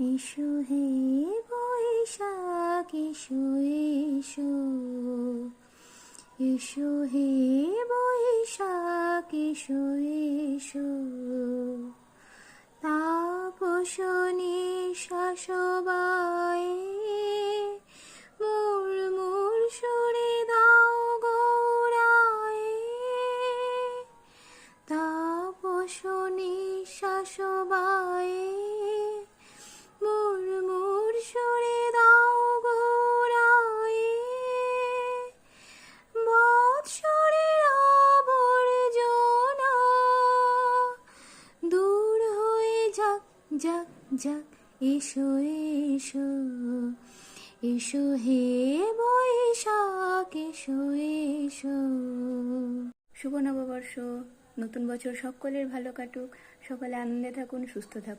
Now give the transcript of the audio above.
এসো হে বৈশাখ এসো এসো, এসো হে বৈশাখ এসো এসো। তাপস নিঃশ্বাস বায়ে মোর মোর সুরে দাও গৌরায়ে। তাপস নিঃশ্বাস বায়ে মোর মোর সুরে দাও গৌরায়ে। বৎসরের আবর্জনা দূর হয়ে যাক যাক যাক। এসো এসো, এসো হে বৈশাখ এসো এসো। শুভ নববর্ষ, নতুন বছর সকলের ভালো কাটুক, সকলে আনন্দে থাকুন, সুস্থ থাকুন।